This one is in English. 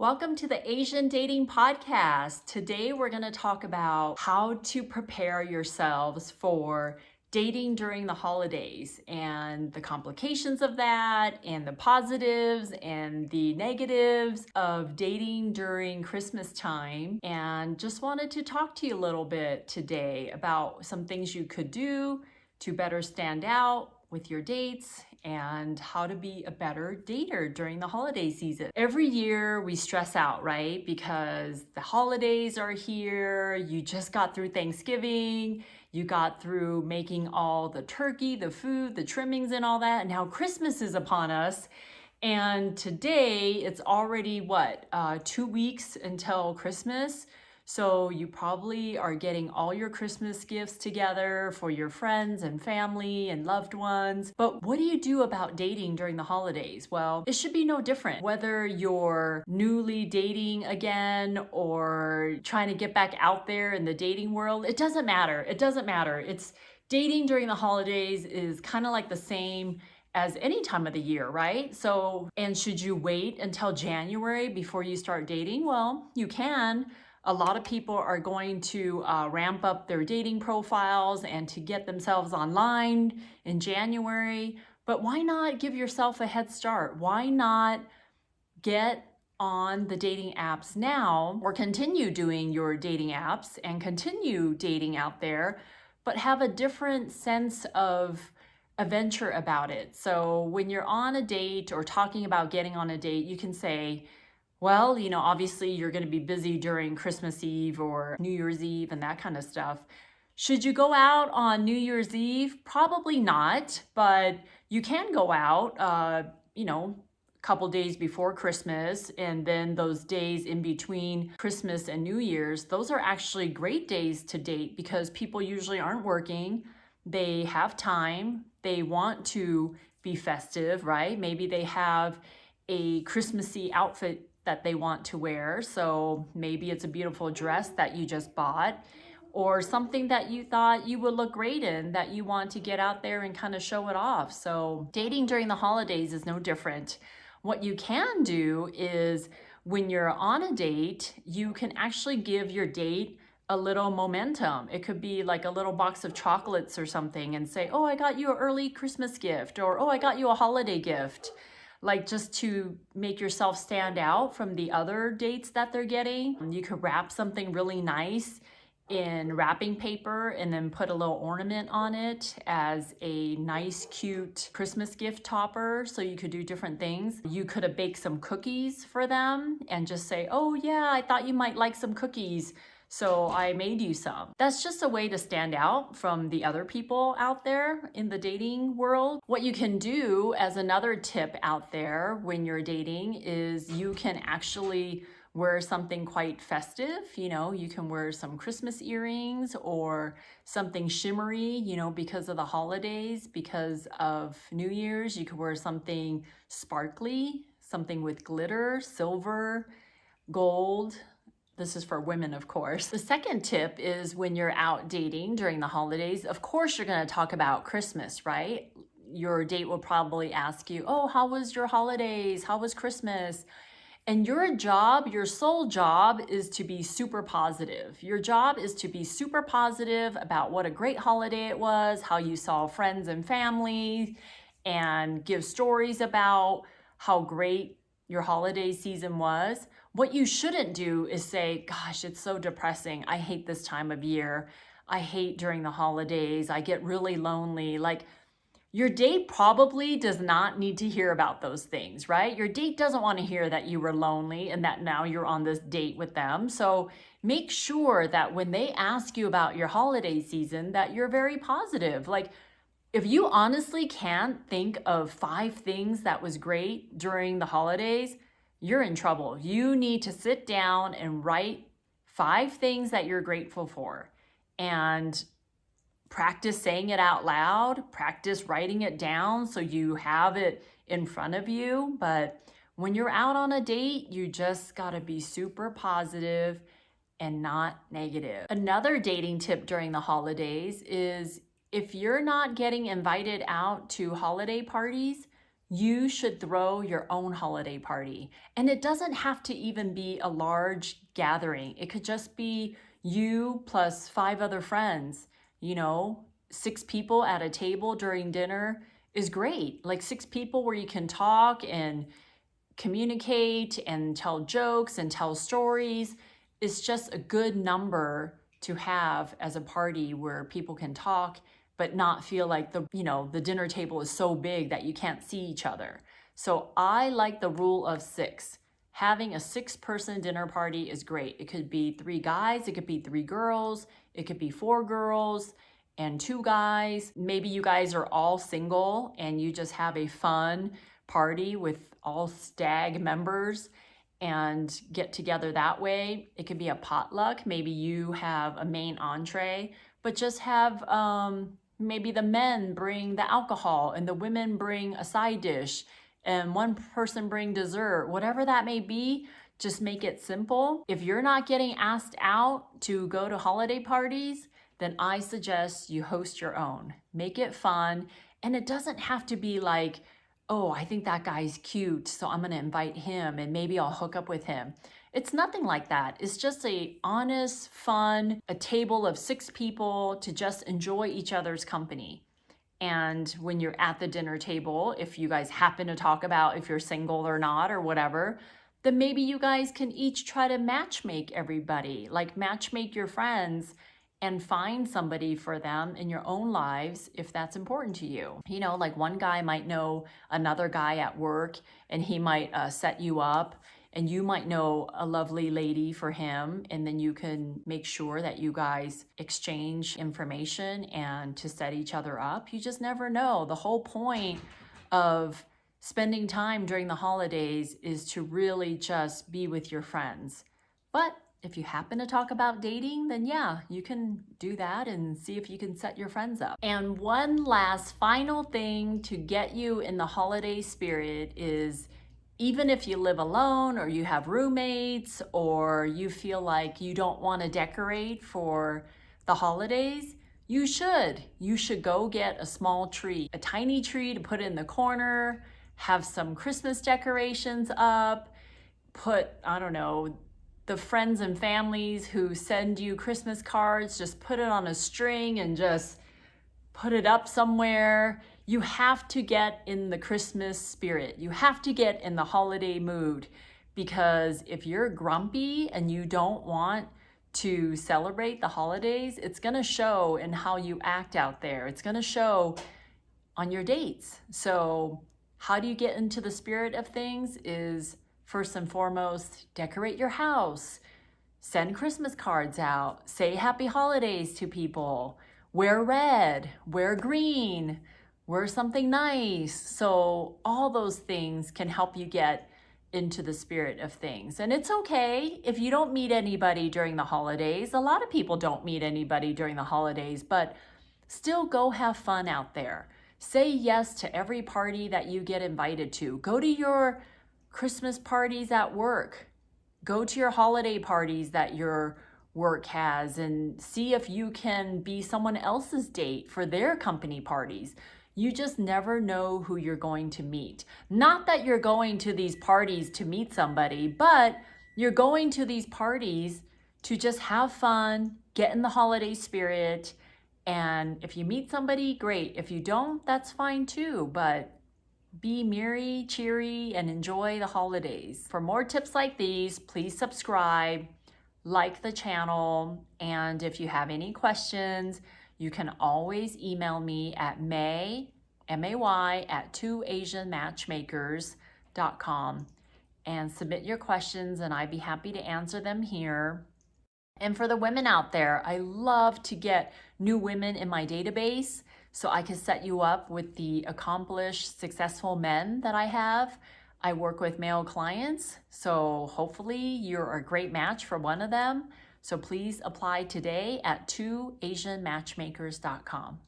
Welcome to the Asian Dating Podcast. Today we're going to talk about how to prepare yourselves for dating during the holidays and the complications of that and the positives and the negatives of dating during Christmas time. And just wanted to talk to you a little bit today about some things you could do to better stand out with your dates and how to be a better dater during the holiday season. Every year we stress out, right? Because the holidays are here. You just got through Thanksgiving. You got through making all the turkey, the food, the trimmings and all that. And now Christmas is upon us. And today it's already 2 weeks until Christmas. So you probably are getting all your Christmas gifts together for your friends and family and loved ones. But what do you do about dating during the holidays? Well, it should be no different. Whether you're newly dating again or trying to get back out there in the dating world, it doesn't matter. It doesn't matter. It's dating during the holidays is kind of like the same as any time of the year, right? So, and should you wait until January before you start dating? Well, you can. A lot of people are going to ramp up their dating profiles and to get themselves online in January. But why not give yourself a head start? Why not get on the dating apps now or continue doing your dating apps and continue dating out there, but have a different sense of adventure about it. So when you're on a date or talking about getting on a date, you can say, well, obviously you're going to be busy during Christmas Eve or New Year's Eve and that kind of stuff. Should you go out on New Year's Eve? Probably not, but you can go out, a couple days before Christmas, and then those days in between Christmas and New Year's, those are actually great days to date because people usually aren't working. They have time. They want to be festive, right? Maybe they have a Christmassy outfit that they want to wear. So maybe it's a beautiful dress that you just bought or something that you thought you would look great in that you want to get out there and kind of show it off. So dating during the holidays is no different. What you can do is when you're on a date, you can actually give your date a little momentum. It could be like a little box of chocolates or something and say, oh, I got you an early Christmas gift, or oh, I got you a holiday gift. Like just to make yourself stand out from the other dates that they're getting. You could wrap something really nice in wrapping paper and then put a little ornament on it as a nice, cute Christmas gift topper. So you could do different things. You could have baked some cookies for them and just say, oh yeah, I thought you might like some cookies, so I made you some. That's just a way to stand out from the other people out there in the dating world. What you can do as another tip out there when you're dating is you can actually wear something quite festive. You can wear some Christmas earrings or something shimmery, because of the holidays, because of New Year's. You could wear something sparkly, something with glitter, silver, gold. This is for women, of course. The second tip is when you're out dating during the holidays, of course, you're going to talk about Christmas, right? Your date will probably ask you, oh, how was your holidays? How was Christmas? And your job, your sole job is to be super positive. Your job is to be super positive about what a great holiday it was, how you saw friends and family, and give stories about how great your holiday season was. What you shouldn't do is say, gosh, it's so depressing. I hate this time of year. I hate during the holidays. I get really lonely. Like, your date probably does not need to hear about those things, right? Your date doesn't want to hear that you were lonely and that now you're on this date with them. So make sure that when they ask you about your holiday season, that you're very positive. Like, if you honestly can't think of 5 things that was great during the holidays, you're in trouble. You need to sit down and write 5 things that you're grateful for and practice saying it out loud, practice writing it down so you have it in front of you. But when you're out on a date, you just gotta be super positive and not negative. Another dating tip during the holidays is if you're not getting invited out to holiday parties, you should throw your own holiday party. And it doesn't have to even be a large gathering. It could just be you plus 5 other friends. 6 people at a table during dinner is great. Like 6 people where you can talk and communicate and tell jokes and tell stories. Is just a good number to have as a party where people can talk but not feel like the dinner table is so big that you can't see each other. So I like the rule of 6. Having a 6-person dinner party is great. It could be 3 guys, it could be 3 girls, it could be 4 girls and 2 guys. Maybe you guys are all single and you just have a fun party with all stag members and get together that way. It could be a potluck. Maybe you have a main entree, but just have maybe the men bring the alcohol and the women bring a side dish and one person bring dessert. Whatever that may be, just make it simple. If you're not getting asked out to go to holiday parties, then I suggest you host your own. Make it fun. And it doesn't have to be like, oh, I think that guy's cute, so I'm gonna invite him and maybe I'll hook up with him. It's nothing like that. It's just a honest, fun, a table of 6 people to just enjoy each other's company. And when you're at the dinner table, if you guys happen to talk about if you're single or not or whatever, then maybe you guys can each try to matchmake everybody, like matchmake your friends and find somebody for them in your own lives if that's important to you. Like one guy might know another guy at work and he might set you up, and you might know a lovely lady for him, and then you can make sure that you guys exchange information and to set each other up. You just never know. The whole point of spending time during the holidays is to really just be with your friends. But if you happen to talk about dating, then yeah, you can do that and see if you can set your friends up. And one last final thing to get you in the holiday spirit is, even if you live alone or you have roommates or you feel like you don't want to decorate for the holidays, you should go get a small tree, a tiny tree to put in the corner, have some Christmas decorations up, put, I don't know, the friends and families who send you Christmas cards, just put it on a string and just put it up somewhere. You have to get in the Christmas spirit. You have to get in the holiday mood, because if you're grumpy and you don't want to celebrate the holidays, it's gonna show in how you act out there. It's gonna show on your dates. So how do you get into the spirit of things is, first and foremost, decorate your house, send Christmas cards out, say happy holidays to people, wear red, wear green, wear something nice. So all those things can help you get into the spirit of things. And it's okay if you don't meet anybody during the holidays. A lot of people don't meet anybody during the holidays, but still go have fun out there. Say yes to every party that you get invited to. Go to your Christmas parties at work. Go to your holiday parties that your work has and see if you can be someone else's date for their company parties. You just never know who you're going to meet. Not that you're going to these parties to meet somebody, but you're going to these parties to just have fun, get in the holiday spirit. And if you meet somebody, great. If you don't, that's fine too. But be merry, cheery, and enjoy the holidays. For more tips like these, please subscribe, like the channel, and if you have any questions, you can always email me at May, M-A-Y, at 2asianmatchmakers.com and submit your questions, and I'd be happy to answer them here. And for the women out there, I love to get new women in my database so I can set you up with the accomplished, successful men that I have. I work with male clients, so hopefully you're a great match for one of them. So please apply today at 2asianmatchmakers.com.